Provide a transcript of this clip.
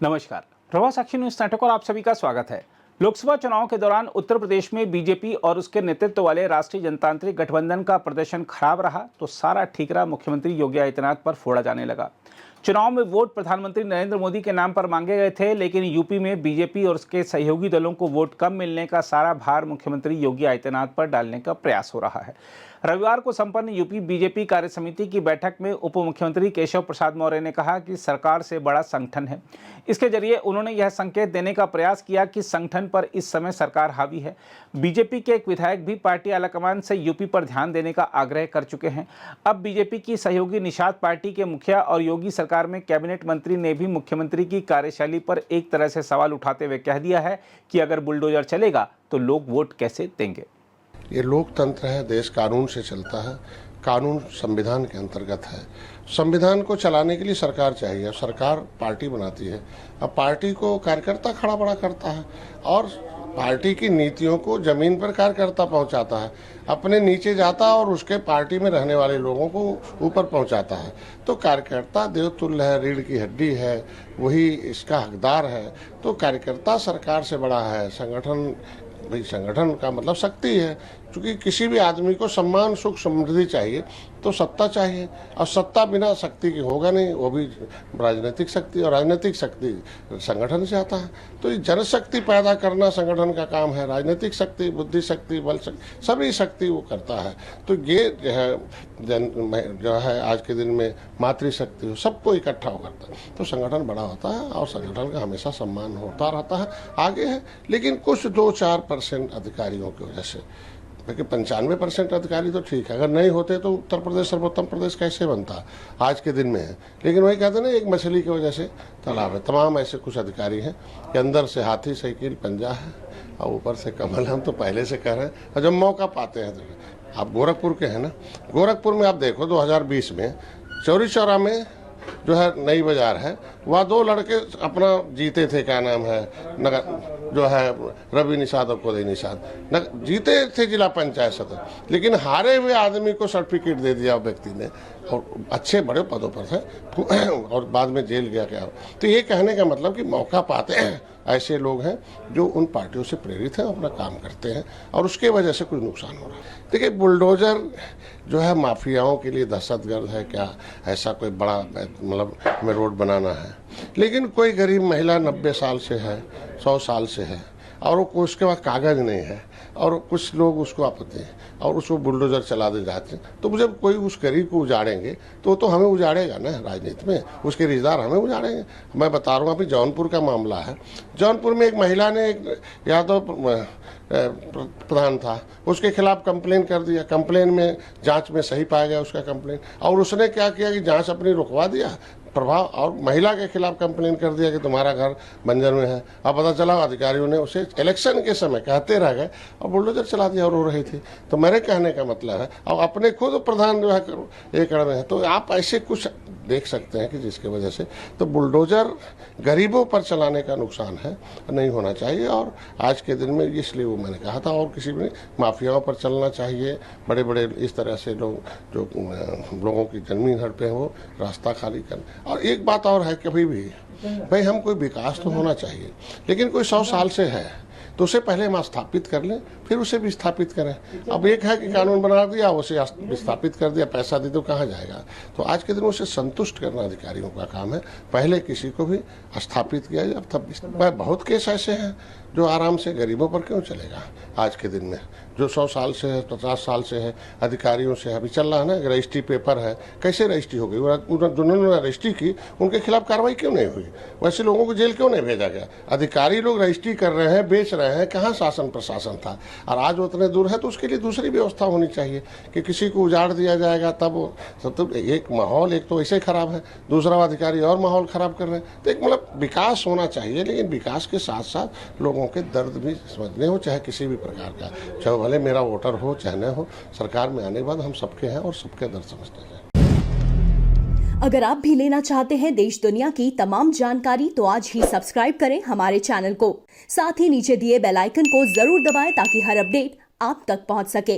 नमस्कार, प्रभात साक्षी news network और आप सभी का स्वागत है। लोकसभा चुनाव के दौरान उत्तर प्रदेश में बीजेपी और उसके नेतृत्व वाले राष्ट्रीय जनतांत्रिक गठबंधन का प्रदर्शन खराब रहा तो सारा ठीकरा मुख्यमंत्री योगी आदित्यनाथ पर फोड़ा जाने लगा। चुनाव में वोट प्रधानमंत्री नरेंद्र मोदी के नाम पर मांगे गए थे, लेकिन यूपी में बीजेपी और उसके सहयोगी दलों को वोट कम मिलने का सारा भार मुख्यमंत्री योगी आदित्यनाथ पर डालने का प्रयास हो रहा है। रविवार को संपन्न यूपी बीजेपी कार्य समिति की बैठक में उप मुख्यमंत्री केशव प्रसाद मौर्य ने कहा कि सरकार से बड़ा संगठन है। इसके जरिए उन्होंने यह संकेत देने का प्रयास किया कि संगठन पर इस समय सरकार हावी है। बीजेपी के एक विधायक भी पार्टी आलाकमान से यूपी पर ध्यान देने का आग्रह कर चुके हैं। अब बीजेपी की सहयोगी निषाद पार्टी के मुखिया और योगी सरकार में कैबिनेट मंत्री ने भी मुख्यमंत्री की कार्यशैली पर एक तरह से सवाल उठाते हुए कह दिया है कि अगर बुलडोजर चलेगा तो लोग वोट कैसे देंगे। ये लोकतंत्र है, देश कानून से चलता है, कानून संविधान के अंतर्गत है। संविधान को चलाने के लिए सरकार चाहिए, सरकार पार्टी बनाती है। अब पार्टी को कार्यकर्ता खड़ा बड़ा करता है और पार्टी की नीतियों को जमीन पर कार्यकर्ता पहुंचाता है, अपने नीचे जाता है और उसके पार्टी में रहने वाले लोगों को ऊपर पहुंचाता है। तो कार्यकर्ता देवतुल्य है, रीढ़ की हड्डी है, वही इसका हकदार है। तो कार्यकर्ता सरकार से बड़ा है। संगठन, भाई संगठन का मतलब शक्ति है, क्योंकि किसी भी आदमी को सम्मान, सुख, समृद्धि चाहिए तो सत्ता चाहिए, और सत्ता बिना शक्ति की होगा नहीं। वो भी राजनीतिक शक्ति, और राजनीतिक शक्ति संगठन से आता है। तो जनशक्ति पैदा करना संगठन का काम है। राजनीतिक शक्ति, बुद्धि शक्ति, बल शक्ति, सभी शक्ति वो करता है। तो ये जो है आज के दिन में मातृशक्ति हो, सबको इकट्ठा हो करता है तो संगठन बड़ा होता है, और संगठन का हमेशा सम्मान होता रहता है, आगे है। लेकिन कुछ 2-4% अधिकारियों की वजह से, क्योंकि 95% अधिकारी तो ठीक है, अगर नहीं होते तो उत्तर प्रदेश सर्वोत्तम प्रदेश कैसे बनता आज के दिन में है। लेकिन वही कहते हैं ना, एक मछली की वजह से तालाब है। तमाम ऐसे कुछ अधिकारी हैं कि अंदर से हाथी साइकिल पंजा है और ऊपर से कमल। हम तो पहले से कह रहे हैं, और जब मौका पाते हैं तो आप गोरखपुर के हैं ना, गोरखपुर में आप देखो 2020 में चौरी चौरा में जो है नई बाजार है, वहाँ 2 लड़के अपना जीते थे, क्या नाम है, नगर जो है रवि निषाद और कोदई निषाद जीते थे जिला पंचायत सदस्य, लेकिन हारे हुए आदमी को सर्टिफिकेट दे दिया व्यक्ति ने, और अच्छे बड़े पदों पर थे और बाद में जेल गया क्या। तो ये कहने का मतलब कि मौका पाते हैं ऐसे लोग हैं जो उन पार्टियों से प्रेरित हैं, अपना काम करते हैं, और उसके वजह से कुछ नुकसान हो रहा है। देखिए, बुलडोजर जो है माफियाओं के लिए दहशतगर्द है क्या, ऐसा कोई बड़ा मतलब हमें रोड बनाना है। लेकिन कोई गरीब महिला 90 साल से है, 100 साल से है, और वो उसके पास कागज नहीं है, और कुछ लोग उसको आपत्ति है और उसको बुलडोजर चला दे जाते हैं, तो जब कोई उस गरीब को उजाड़ेंगे तो हमें उजाड़ेगा ना राजनीति में, उसके रिश्तेदार हमें उजाड़ेंगे। मैं बता रहा हूँ, अभी जौनपुर का मामला है। जौनपुर में एक महिला ने, एक यादव प्रधान था, उसके खिलाफ कंप्लेन कर दिया। कंप्लेन में जांच में सही पाया गया उसका कंप्लेन, और उसने क्या किया कि जांच अपनी रुकवा दिया प्रभाव, और महिला के खिलाफ कंप्लेन कर दिया कि तुम्हारा घर बंजर में है। अब पता चला अधिकारियों ने उसे इलेक्शन के समय कहते रह गए और बुलडोजर चला दिया और रो रही थी। तो मेरे कहने का मतलब है, और अपने खुद प्रधान जो है एकड़ में है, तो आप ऐसे कुछ देख सकते हैं कि जिसकी वजह से तो बुलडोजर गरीबों पर चलाने का नुकसान है, नहीं होना चाहिए। और आज के दिन में इसलिए वो मैंने कहा था, और किसी भी माफियाओं पर चलना चाहिए। बड़े बड़े इस तरह से लोग जो लोगों की जमीन हड़पे हैं वो रास्ता खाली कर। और एक बात और है, कभी भी भाई हम कोई विकास तो होना चाहिए, लेकिन कोई 100 साल से है तो उसे पहले हम स्थापित कर लें, फिर उसे भी स्थापित करें। अब एक है कि कानून बना दिया, उसे स्थापित कर दिया, पैसा दे तो कहाँ जाएगा। तो आज के दिन उसे संतुष्ट करना अधिकारियों का काम है, पहले किसी को भी स्थापित किया जाए, तब बहुत केस ऐसे हैं जो आराम से गरीबों पर क्यों चलेगा। आज के दिन में जो 100 साल से है, 50 साल से है, अधिकारियों से अभी चल रहा है ना, रजिस्ट्री पेपर है, कैसे रजिस्ट्री हो गई, जिन्होंने रजिस्ट्री की उनके खिलाफ कार्रवाई क्यों नहीं हुई, वैसे लोगों को जेल क्यों नहीं भेजा गया। अधिकारी लोग रजिस्ट्री कर रहे हैं, बेच रहे हैं, कहाँ शासन प्रशासन था। और आज उतने दूर है तो उसके लिए दूसरी व्यवस्था होनी चाहिए कि किसी को उजाड़ दिया जाएगा तब तो एक माहौल, एक तो ऐसे खराब है, दूसरा अधिकारी और माहौल खराब कर रहे हैं। तो एक मतलब विकास होना चाहिए, लेकिन विकास के साथ साथ लोगों के दर्द भी समझने हो, चाहे किसी भी प्रकार का, चाहे भले मेरा वोटर हो चाहे न हो। सरकार में आने के बाद हम सबके हैं और सबके दर्द समझते हैं। अगर आप भी लेना चाहते हैं देश दुनिया की तमाम जानकारी तो आज ही सब्सक्राइब करें हमारे चैनल को। साथ ही नीचे दिए बेल आइकन को जरूर दबाएं ताकि हर अपडेट आप तक पहुंच सके।